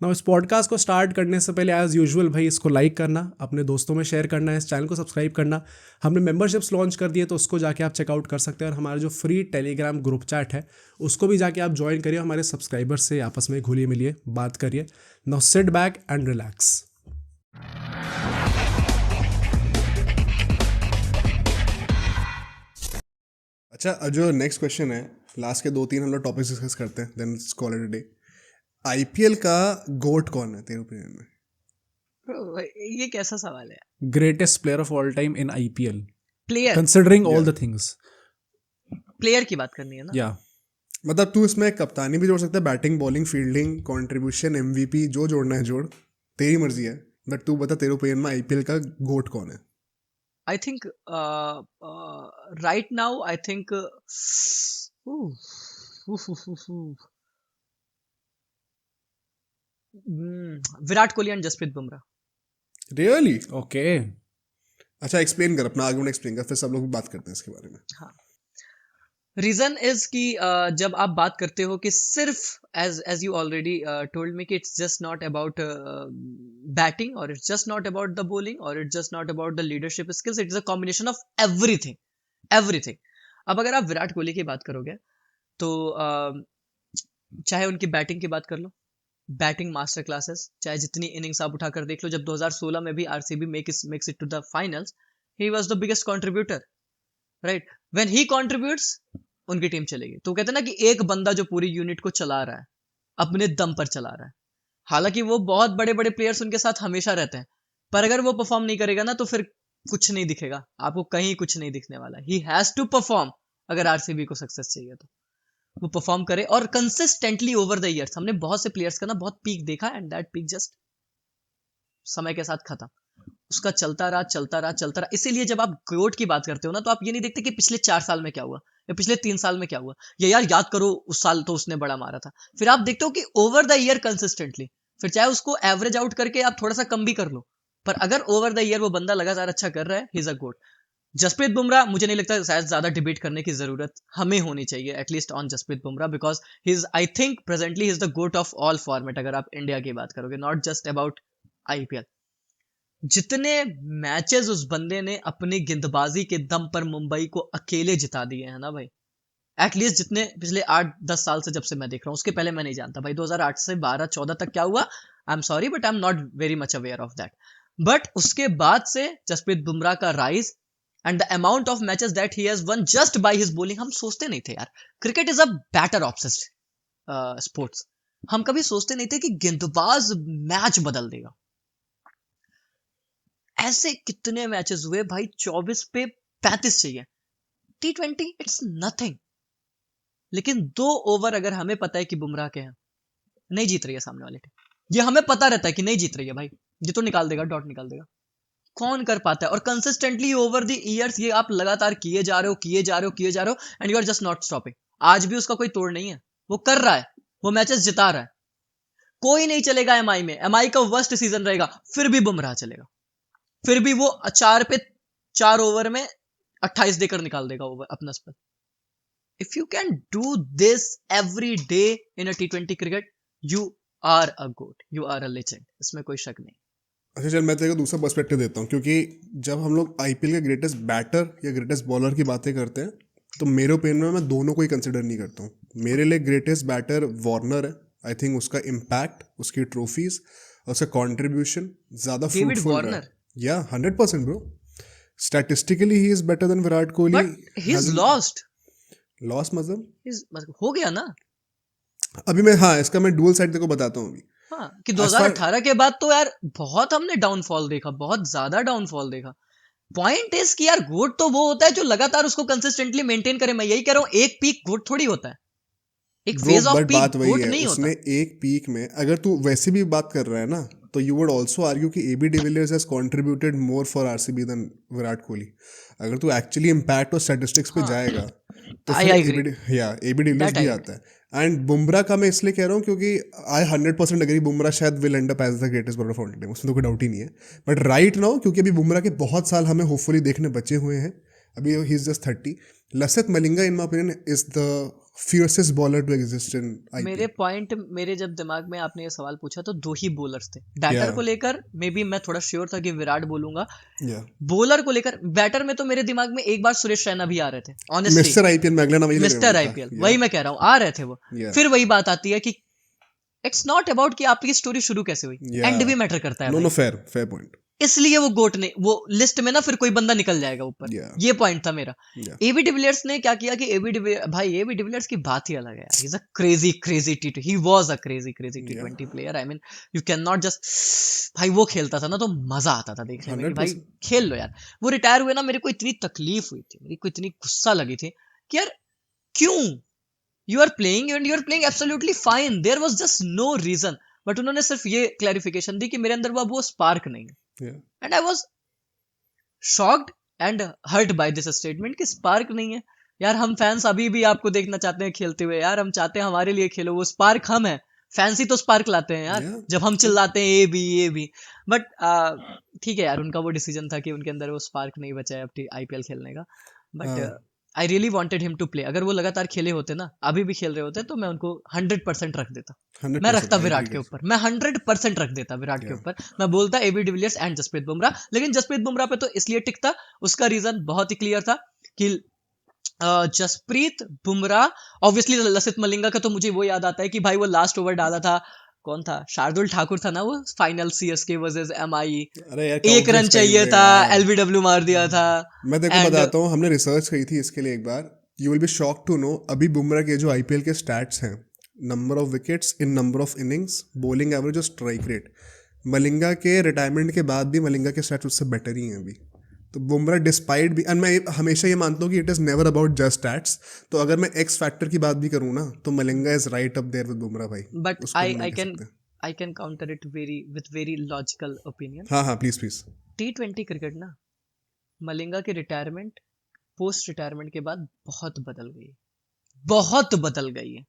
ना इस पॉडकास्ट को स्टार्ट करने से पहले एज यूजुअल भाई इसको लाइक करना, अपने दोस्तों में शेयर करना है, इस चैनल को सब्सक्राइब करना। हमने मेंबरशिप्स लॉन्च कर दिए तो उसको जाके आप चेकआउट कर सकते हैं, और हमारा जो फ्री टेलीग्राम ग्रुप चैट है उसको भी जाके आप ज्वाइन करिए, हमारे सब्सक्राइबर्स से आपस में घुलिए मिलिए, बात करिए। Now sit back and relax. अच्छा, जो नेक्स्ट क्वेश्चन है, लास्ट के 2-3 हम लोग टॉपिक्स डिस्कस करते हैं, then it's call it a day. IPL का गोट कौन है तेरे ओपिनियन में? Bro, ये कैसा सवाल है? Greatest player of all time in IPL, player considering all the things. Player की बात करनी है ना? या मतलब तू इसमें कप्तानी भी जोड़ सकता है, batting, bowling, fielding, contribution, MVP, जो जोड़ना है जोड़, तेरी मर्जी है। बट तू बता तेरे ओपिनियन में आईपीएल का गोट कौन है? I think right now I think Virat Kohli and Jasprit Bumrah. Really? Okay, अच्छा एक्सप्लेन कर, अपना आर्गुमेंट एक्सप्लेन कर, फिर सब लोग भी बात करते हैं इसके बारे में। हाँ, रीजन इज कि जब आप बात करते हो कि सिर्फ as you already told me कि it's just not about batting, और it's just not about the bowling, और it's just not about the leadership skills, it is a combination of everything. अब अगर आप विराट कोहली की बात करोगे तो चाहे उनकी बैटिंग की बात कर लो, बैटिंग मास्टर क्लासेस, चाहे जितनी इनिंग्स आप उठाकर देख लो, जब 2016 में भी RCB makes it to the finals, he was the biggest contributor, right? When he contributes, उनकी टीम चलेगी। तो कहते हैं ना कि एक बंदा जो पूरी यूनिट को चला रहा है, अपने दम पर चला रहा है। हालांकि वो बहुत बड़े बड़े प्लेयर्स उनके साथ हमेशा रहते हैं, पर अगर वो परफॉर्म नहीं करेगा ना तो फिर कुछ नहीं दिखेगा आपको, कहीं कुछ नहीं दिखने वाला। ही हैज टू परफॉर्म, अगर आरसीबी को सक्सेस चाहिए तो वो परफॉर्म करे, और कंसिस्टेंटली ओवर द इयर्स। हमने बहुत से प्लेयर्स का ना बहुत पीक देखा, एंड दैट पीक जस्ट समय के साथ खत्म। उसका चलता रहा चलता रहा चलता रहा। इसीलिए जब आप गोट की बात करते हो ना, तो आप ये नहीं देखते कि पिछले 4 साल में क्या हुआ या पिछले 3 साल में क्या हुआ, या यार याद करो उस साल तो उसने बड़ा मारा था। फिर आप देखते हो कि ओवर द ईयर कंसिस्टेंटली, फिर चाहे उसको एवरेज आउट करके आप थोड़ा सा कम भी कर लो, पर अगर ओवर द ईयर वो बंदा लगातार अच्छा कर रहा है, ही इज अ गोट। जसप्रीत बुमराह, मुझे नहीं लगता शायद ज्यादा डिबेट करने की जरूरत हमें होनी चाहिए at least on Jasprit Bumrah, because he is, I think presently he is the goat of all format. अगर आप इंडिया की बात करोगे, नॉट जस्ट अबाउट आईपीएल, जितने मैचेस उस बंदे ने अपनी गेंदबाजी के दम पर मुंबई को अकेले जिता दिए हैं ना भाई, एटलीस्ट जितने पिछले 8-10 साल से जब से मैं देख रहा हूं, उसके पहले मैं नहीं जानता भाई 2008 से 12-14 तक क्या हुआ। I am sorry but I am not very much aware of that. But उसके बाद से जसप्रीत बुमराह का rise and the amount of matches that he has won just by his bowling, हम सोचते नहीं थे यार, cricket is a batter obsessed sports. हम कभी सोचते नहीं थे कि गेंदबाज मैच बदल देगा। ऐसे कितने मैचेस हुए भाई, 24 पे 35 चाहिए। T20 इट्स नथिंग, लेकिन 2 ओवर अगर हमें पता है कि बुमराह के हैं नहीं जीत रही है सामने वाली टीम, ये हमें पता रहता है कि नहीं जीत रही है भाई, ये तो निकाल देगा, डॉट निकाल देगा। कौन कर पाता है? और कंसिस्टेंटली ओवर द ईयर्स ये आप लगातार किए जा रहे हो, किए जा रहे हो, किए जा रहे हो, and you are just not stopping. आज भी उसका कोई तोड़ नहीं है, वो कर रहा है, वो मैचेस जिता रहा है। कोई नहीं चलेगा एमआई में, एमआई का वर्स्ट सीजन रहेगा, फिर भी बुमराह चलेगा, फिर भी वो 4 ओवर में 28 देकर निकाल देगा ओवर अपना spell. If you can do this every day in a T20 cricket, you are a goat, you are a legend, इसमें कोई शक नहीं। अच्छा चल, मैं तेरे को दूसरा पर्सपेक्टिव देता हूँ, क्योंकि जब हम लोग आईपीएल के ग्रेटेस्ट बैटर या ग्रेटेस्ट बॉलर की बातें करते हैं तो मेरे ओपिनियन में मैं दोनों को ही कंसिडर नहीं करता हूँ। मेरे लिए ग्रेटेस्ट बैटर वार्नर है। आई थिंक उसका इम्पैक्ट, उसकी ट्रॉफीज और उसका कॉन्ट्रीब्यूशन ज़्यादा डेविड फ्रूटफुल रहा है। वार्नर, या 100% bro, statistically he is better than Virat Kohli. But he is हैजन lost, loss मतलब हो गया ना। अभी मैं, हाँ इसका मैं डुअल साइड तेरे को बताता हूँ अभी। हाँ, कि एज फार 2018 के बाद तो यार बहुत हमने डाउनफॉल देखा, बहुत ज्यादा डाउनफॉल देखा। पॉइंट इज कि यार गोट तो वो होता है जो लगातार उसको कंसिस्टेंटली मेंटेन करे। मैं यही कह रहा हूं, एक पीक गोट थोड़ी होता है, एक bro, phase of but peak बात वही गोट है, नहीं उसने होता। एक पीक में, अगर तू वैसे भी बात कर रहा है ना, तो यू वुड ऑल्सो आर्ग्यू कि AB de Villiers has contributed more for RCB than Virat Kohli. अगर तू एक्चुअली इम्पैक्ट और स्टैटिस्टिक्स पे हाँ, जाएगा तो आई फिर एग्री, एबी डिविलियर्स दैट भी आई एग्री। आता है। एंड बुमराह का मैं इसलिए कह रहा हूँ क्योंकि आई 100% अग्री, बुमराह शायद will end up as the greatest bowler of all time, उसमें तो कोई डाउट ही नहीं है। बट राइट नाउ, क्योंकि अभी बुमराह के बहुत साल हमें होपफुली देखने बचे हुए हैं, अभी he is just 30, Lasith Malinga, in my opinion, is the fiercest bowler to exist in मेरे IPL. पॉइंट मेरे जब दिमाग में आपने ये सवाल पूछा तो दो ही बॉलर्स थे बैटर Yeah. को लेकर मे बी मैं थोड़ा श्योर था कि विराट बोलूंगा Yeah. बॉलर को लेकर बैटर में तो मेरे दिमाग में एक बार सुरेश रैना भी आ रहे थे ऑनेस्टली Mr. IPL में अगला नाम वही लग रहा मिस्टर था। IPL Yeah. वही मैं कह रहा हूँ आ रहे थे वो Yeah. फिर वही बात आती है कि इट्स नॉट अबाउट कि आपकी स्टोरी शुरू कैसे हुई Yeah. एंड भी मैटर करता है No, भाई। no, fair point. इसलिए वो गोट ने वो लिस्ट में ना फिर कोई बंदा निकल जाएगा ऊपर Yeah. ये पॉइंट था मेरा। Yeah. एबी डिविलियर्स ने क्या किया कि एबी डिविलियर्स की बात ही अलग है यार। He is a crazy T he was a crazy T20 player. I mean you can not just भाई वो खेलता था ना तो मजा आता था देखने में कि भाई 100%. खेल लो यार। वो रिटायर हुए ना मेरे को इतनी तकलीफ हुई थी, मेरे को इतनी गुस्सा लगी थी कि यार क्यों you are playing and you are playing absolutely fine, there was just no reason. But उन्होंने सिर्फ ये क्लैरिफिकेशन दी कि मेरे अंदर वो स्पार्क नहीं है। Yeah. And I was shocked and hurt by this statement कि स्पार्क नहीं है। यार हम फैंस अभी भी आपको देखना चाहते हैं खेलते हुए यार, हम चाहते हैं हमारे लिए खेलो, वो स्पार्क हम है। फैंस ही तो स्पार्क लाते हैं यार Yeah. जब हम चिल्लाते हैं ये भी। बट ठीक है यार, उनका वो डिसीजन था कि उनके अंदर वो स्पार्क नहीं बचा है अब आईपीएल खेलने का। But I really wanted him to play. अगर वो लगातार खेले होते ना, अभी भी खेल रहे होते, तो मैं उनको 100% रख देता। 100%. मैं रखता I विराट agree के with ऊपर, मैं 100% रख देता विराट के Yeah. ऊपर। मैं बोलता AB de Villiers and Jasprit Bumrah. लेकिन जसप्रीत बुमराह पे तो इसलिए टिकता, उसका रीजन बहुत ही क्लियर था कि जसप्रीत बुमराह ऑब्वियसली। लसित मलिंगा का तो मुझे वो याद आता है कि भाई वो लास्ट ओवर डाला था, कौन था, शार्दुल ठाकुर था ना, वो फाइनल सीएसके वर्सेस एमआई, अरे यार एक रन countless चाहिए times था, है यार. एलबीडब्ल्यू मार दिया था। मैं देखो And- बताता हूँ, हमने रिसर्च करी थी इसके लिए एक बार. You will be shock to know, अभी बुमराह के जो आईपीएल के स्टैट्स हैं, number of wickets in number of innings, bowling average और स्ट्राइक रेट, मलिंगा के रिटायरमेंट के बाद भी मलिंगा के स्टैट्स उससे बेटर ही हैं अभी. तो बुमराह डिस्पाइट भी, एंड मैं हमेशा ये मानता हूँ कि it is never about just stats. तो अगर मैं एक्स फैक्टर की बात भी करूँ ना, तो Malinga is right up there with Bumrah भाई. बट उसको हम नहीं आई कह कैन सकते. I can counter it with very logical opinion. हाँ प्लीज. टी20 क्रिकेट ना, मलिंगा की रिटायरमेंट पोस्ट रिटायरमेंट के बाद बहुत बदल गई, बहुत बदल गई है।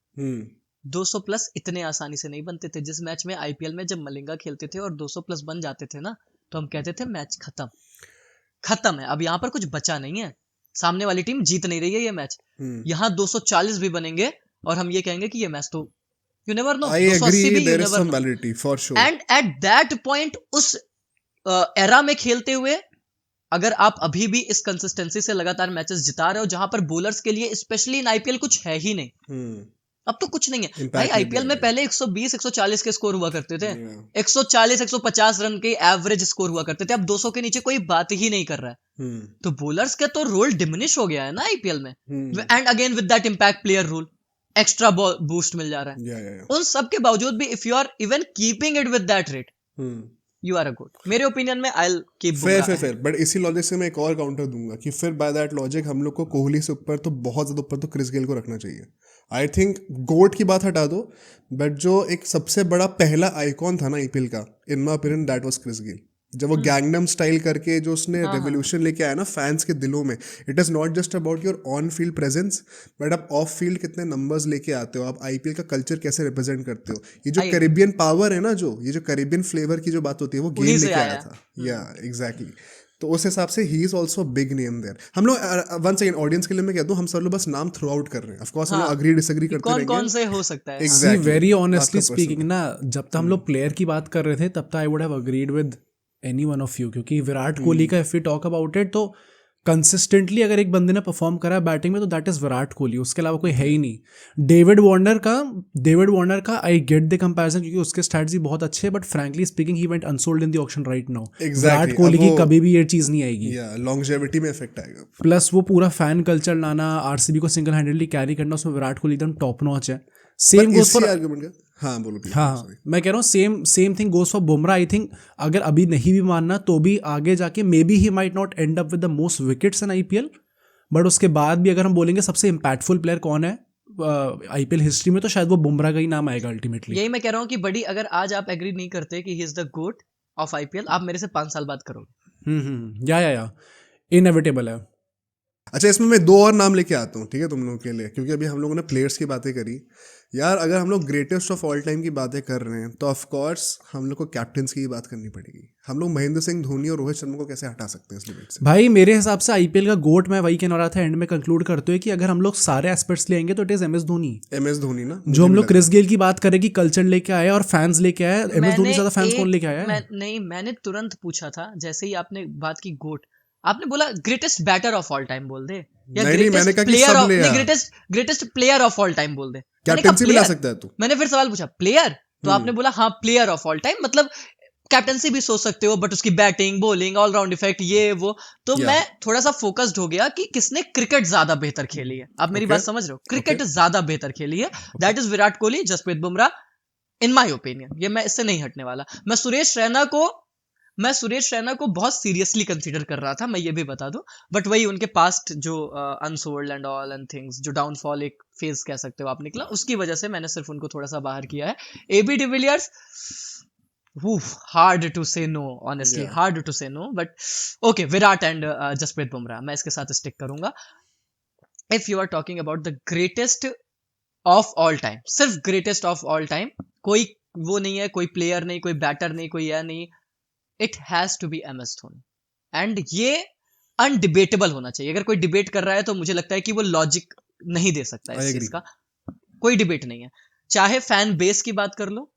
200 प्लस इतने आसानी से नहीं बनते थे। जिस मैच में आईपीएल में जब मलिंगा खेलते थे और 200 प्लस बन जाते थे ना, तो हम कहते थे मैच खत्म है, अब यहाँ पर कुछ बचा नहीं है, सामने वाली टीम जीत नहीं रही है ये मैच। यहाँ 240 भी बनेंगे और हम ये कहेंगे कि ये मैच तो you never know, I 280 agree, भी you there is never some know. validity for sure. And at that point, उस एरा में खेलते हुए, अगर आप अभी भी इस कंसिस्टेंसी से लगातार मैचेस जिता रहे हो, जहां पर बॉलर्स के लिए स्पेशली इन आईपीएल कुछ है ही नहीं, अब तो कुछ नहीं है Impact भाई। नहीं आईपीएल भी में आएगा. पहले 120 140 के स्कोर हुआ करते थे, Yeah. 140 150 रन के एवरेज स्कोर हुआ करते थे, अब 200 के नीचे कोई बात ही नहीं कर रहा है। तो बॉलर्स का तो रोल डिमिनिश हो गया है ना आईपीएल में। And again with that impact player rule, extra boost मिल जा रहा है। Yeah. उन सब के बावजूद भी if you are even keeping it with that rate, you are a good. मेरे ओपिनियन में I will keep fair. But इसी लॉजिक से मैं एक और काउंटर दूंगा कि फिर बाय दैट लॉजिक हम लोग को कोहली से ऊपर तो बहुत ज़्यादा ऊपर तो क्रिस गेल को रखना चाहिए. आई थिंक गोट की बात हटा दो, बट जो एक सबसे बड़ा पहला आइकॉन था ना आईपीएल का, in my opinion that was Chris Gayle. जब वो गैंगनम स्टाइल करके जो उसने रेवोल्यूशन लेके आया ना फैंस के दिलों में, it is not just about your on field presence, but आप ऑफ फील्ड कितने नंबर्स लेके आते हो, आप आईपीएल का कल्चर कैसे रिप्रेजेंट करते हो. ये जो कैरिबियन पावर है ना, ये जो कैरिबियन फ्लेवर की जो बात होती है, वो गेल लेके आया था. या एग्जैक्टली. तो उस हिसाब से he is also big name there. हम लोग वन सेकंड ऑडियंस के लिए मैं कहता हूँ, हम सब लोग बस नाम थ्रू आउट कर रहे हैं. ऑफ कोर्स हम लोग अग्री डिसएग्री करते रहेंगे. कौन से हो सकता है। Exactly. वेरी ऑनेस्टली आपका स्पीकिंग ना, जब तक हम लोग प्लेयर की बात कर रहे थे तब तक I would have agreed with any one of you, क्योंकि विराट कोहली का if we talk about it, तो कंसिस्टेंटली अगर एक बंदे ने परफॉर्म करा है बैटिंग में तो दैट इज विराट कोहली, उसके अलावा कोई है ही नहीं. डेविड वार्नर का आई गेट द कंपैरिजन क्योंकि उसके स्टैट्स ही बहुत अच्छे हैं, but frankly speaking he went unsold in the auction right now. Virat Kohli की कभी भी ये चीज नहीं आएगी. लॉन्जेविटी में इफेक्ट आएगा. प्लस वो पूरा फैन कल्चर लाना, आरसीबी को सिंगल हैंडेडली कैरी करना, उसमें विराट कोहली एकदम टॉप नॉच है. सेम गोज फॉर आर्गुमेंट का. हाँ बोलो. हाँ मैं कह रहा हूँ same thing goes for Bumrah. I think अगर अभी नहीं भी मानना तो भी आगे जाके may be he might not and up with the most wickets in IPL, but उसके बाद भी अगर हम बोलेंगे सबसे इंपैक्टफुल प्लेयर कौन है आईपीएल हिस्ट्री में, तो शायद वो बुमराह का ही नाम आएगा अल्टीमेटली. यही मैं कह रहा हूँ कि बड़ी, अगर आज आप एग्री नहीं करते कि he is the goat of IPL, आप मेरे से 5 साल बाद करोगे. या इनएविटेबल है. अच्छा, इसमें मैं 2 और नाम लेके आता हूँ, ठीक है, तुम लोगों के लिए, क्योंकि अभी हम लोगों ने प्लेयर्स की बातें करी यार। अगर हम लोग ग्रेटेस्ट ऑफ ऑल टाइम की बातें कर रहे हैं तो ऑफ कोर्स हम लोग को कैप्टन्स की बात करनी पड़ेगी। हम लोग महेंद्र सिंह धोनी और रोहित शर्मा को कैसे हटा सकते हैं इस डिबेट से? भाई मेरे हिसाब से आईपीएल का गोट, मैं वही कहना रहा था एंड में कंक्लूड करते हुए, कि अगर हम लोग सारे एस्पेक्ट्स लेंगे तो it is MS Dhoni. MS Dhoni ना, जो हम लोग क्रिस गेल की बात करें कि कल्चर लेके आए और फैंस लेके आए, एमएस धोनी मैंने से ज्यादा फैंस कौन लेके आया है? नहीं, मैंने तुरंत पूछा था जैसे ही आपने बात की गोट, आपने बोला greatest batter of all time बोल दे, या नहीं, मैंने कहा कि प्लेयर सब ऑफ, ले आ। Greatest player of all time बोल दे। मैंने कहा कैप्टनसी भी ला player। सकता है तू। मैंने फिर सवाल पूछा प्लेयर, तो आपने बोला हाँ प्लेयर ऑफ ऑल टाइम, मतलब कैप्टनसी भी सोच सकते हो बट उसकी बैटिंग, बॉलिंग, ऑलराउंड इफेक्ट, ये वो। तो Yeah. मैं थोड़ा सा फोकस्ड हो गया कि किसने क्रिकेट ज्यादा बेहतर खेली है। आप मेरी Okay. बात समझ रहे हो? क्रिकेट ज्यादा बेहतर खेली है, that is Virat Kohli, Jasprit Bumrah, in my opinion. ये मैं इससे नहीं हटने वाला। मैं सुरेश रैना को बहुत सीरियसली कंसीडर कर रहा था, मैं ये भी बता दूं, बट वही उनके पास्ट जो unsold and all and things, जो डाउनफॉल एक फेज कह सकते हो आप निकला, उसकी वजह से मैंने सिर्फ उनको थोड़ा सा बाहर किया है। AB de Villiers, hard to say no, honestly, Yeah. hard to say no, but okay, Virat and Jasprit Bumrah, मैं इसके साथ स्टिक करूंगा। If you are talking about the greatest of all time, सिर्फ greatest of all time, कोई वो नहीं है, कोई प्लेयर नहीं, कोई बैटर नहीं, कोई यह नहीं, it has to be MS Dhoni. And ये अनडिबेटेबल होना चाहिए। अगर कोई डिबेट कर रहा है तो मुझे लगता है कि वो लॉजिक नहीं दे सकता I इस agree. चीज का, कोई डिबेट नहीं है। चाहे फैन बेस की बात कर लो,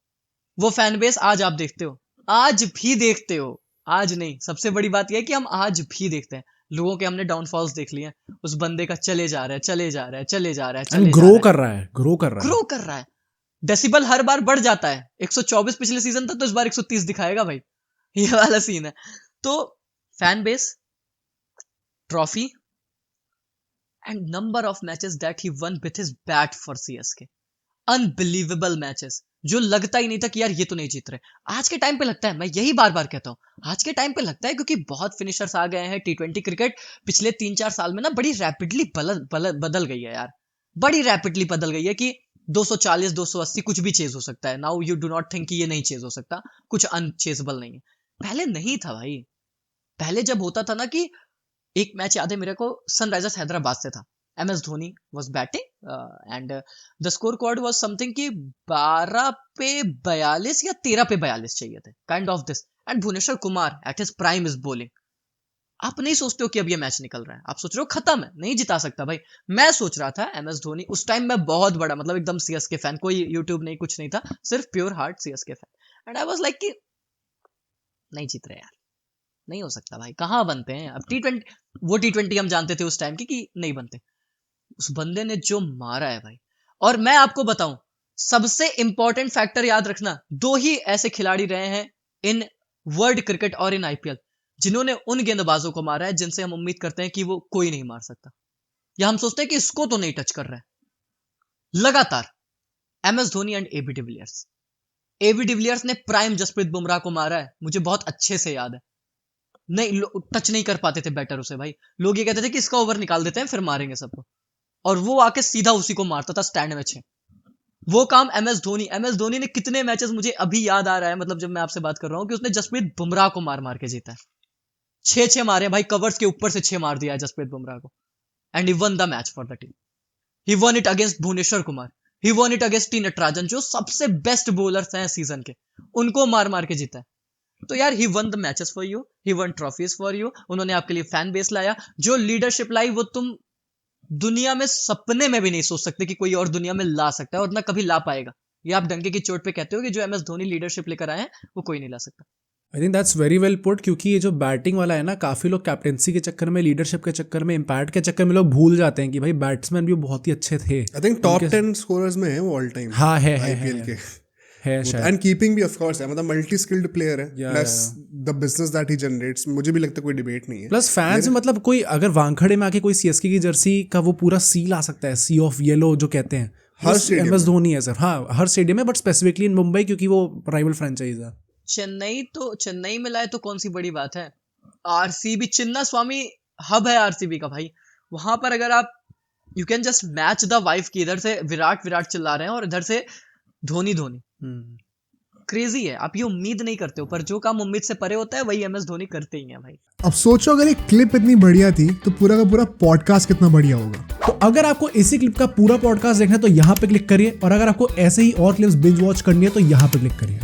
वो फैन बेस आज आप देखते हो, आज भी देखते हो, आज नहीं, सबसे बड़ी बात यह है कि हम आज भी देखते हैं। लोगों के हमने डाउनफॉल्स देख लिए हैं, उस बंदे का चले जा रहा है, चले जा रहा है, चले जा रहा है, चले एंड जा ग्रो रहा है, कर रहा है, ग्रो कर रहा है। ग्रो कर रहा है। डेसिबल हर बार बढ़ जाता है, 124 पिछले सीजन था तो इस बार 130 दिखाएगा भाई, ये वाला सीन है। तो fan base, trophy and number of matches that he one with his bat for CSK, unbelievable matches, जो लगता ही नहीं था कि यार ये तो नहीं जीत रहे। आज के टाइम पे लगता है, मैं यही बार बार कहता हूं, आज के टाइम पे लगता है, क्योंकि बहुत फिनिशर्स आ गए हैं। T20 क्रिकेट पिछले 3-4 साल में ना बड़ी रैपिडली बदल गई है यार, बड़ी रैपिडली बदल गई है कि 240 280 कुछ भी चेज हो सकता है। Now you do not think कि ये नहीं चेज हो सकता, कुछ अनचेजेबल नहीं है। पहले नहीं था भाई। पहले जब होता था ना कि एक मैच याद है मेरे को, सनराइजर्स हैदराबाद से था, MS Dhoni was batting and the score card was something कि 12 पे 42 या 13 पे 42 चाहिए थे, kind of this, and Bhuvneshwar Kumar at his prime is bowling. आप नहीं सोचते हो कि अब ये मैच निकल रहा है, आप सोच रहे हो खत्म है, नहीं जिता सकता भाई। मैं सोच रहा था MS धोनी, उस टाइम मैं बहुत बड़ा, मतलब एकदम CSK फैन, कोई यूट्यूब नहीं, कुछ नहीं था, सिर्फ pure heart CSK fan, and I was like कि नहीं जीत रहे यार, नहीं हो सकता भाई, कहाँ बनते हैं अब T20। वो T20 हम जानते थे उस टाइम की कि नहीं बनते। उस बंदे ने जो मारा है भाई, और मैं आपको बताऊं, सबसे इंपॉर्टेंट फैक्टर याद रखना, 2 ही ऐसे खिलाड़ी रहे हैं इन वर्ल्ड क्रिकेट और इन IPL जिन्होंने उन गेंदबाजों को मारा है जिनसे हम उम्मीद करते हैं कि वो कोई नहीं मार सकता, या हम सोचते हैं कि इसको तो नहीं टच कर रहा है। लगातार MS Dhoni and AB de Villiers. AB de Villiers ने प्राइम जसप्रीत बुमराह को मारा है, मुझे बहुत अच्छे से याद है। नहीं, टच नहीं कर पाते थे बैटर उसे भाई, लोग ये कहते थे कि इसका ओवर निकाल देते हैं फिर मारेंगे सबको, और वो आके सीधा उसी को मारता था स्टैंड में 6। वो काम MS धोनी ने कितने मैचेस, मुझे अभी याद आ रहा है, मतलब जब मैं आपसे बात कर रहा हूं, कि उसने जसप्रीत बुमराह को मार मार के जीता है। 6 मारे भाई, कवर्स के ऊपर से 6 मार दिया है जसप्रीत बुमराह को, and he won the match for the team. He won it against Bhuvneshwar Kumar, he won it against T Natarajan, जो सबसे बेस्ट बॉलर्स हैं सीजन के, उनको मार मार के जीता है। तो यार he won the matches for you, he won trophies for you, उन्होंने आपके लिए फैन बेस लाया, जो लीडरशिप लाई वो तुम दुनिया में सपने में भी नहीं सोच सकते कि कोई और दुनिया में ला सकता है, और ना कभी ला पाएगा। ये आप डंके की चोट पे कहते हो कि जो MS धोनी लीडरशिप लेकर आए हैं वो कोई नहीं ला सकता। I think that's very well put, क्योंकि ये जो बैटिंग वाला है ना, काफ़ी लोग कैप्टेंसी के चक्कर में, लीडरशिप के चक्कर में, इम्पैक्ट के चक्कर में लोग भूल जाते हैं कि भाई बैट्समैन भी बहुत ही अच्छे थे। आई थिंक टॉप 10 स्कोरर्स में है वो ऑल टाइम। हाँ है IPL के है शायद। एंड कीपिंग भी ऑफ कोर्स है, मतलब मल्टी स्किल्ड प्लेयर है, Yeah, plus the business that he generates, मुझे भी लगता है कोई डिबेट नहीं है। प्लस फैंस में, मतलब कोई अगर वानखड़े में आके कोई CSK की जर्सी का वो पूरा सी ला सकता है, सी ऑफ येलो जो कहते हैं, हर स्टेडियम MS धोनी है सर। हाँ हर स्टेडियम में, बट स्पेसिफिकली इन मुंबई, क्योंकि वो राइवल फ्रेंचाइज है। चेन्नई में लाए तो कौन सी बड़ी बात है। RCB, चिन्ना स्वामी हब है RCB का भाई, वहां पर अगर आप, you can just match the wife की, इधर से विराट चिल्ला रहे हैं और इधर से धोनी। क्रेजी है, आप ये उम्मीद नहीं करते हो, पर जो काम उम्मीद से परे होता है वही MS धोनी करते ही हैं भाई। अब सोचो अगर एक क्लिप इतनी बढ़िया थी तो पूरा का पूरा पॉडकास्ट कितना बढ़िया होगा। तो अगर आपको इसी क्लिप का पूरा पॉडकास्ट देखना है तो यहाँ पे क्लिक करिए, और अगर आपको ऐसे ही और क्लिप्स बिंज वॉच करनी है तो यहाँ पे क्लिक करिए।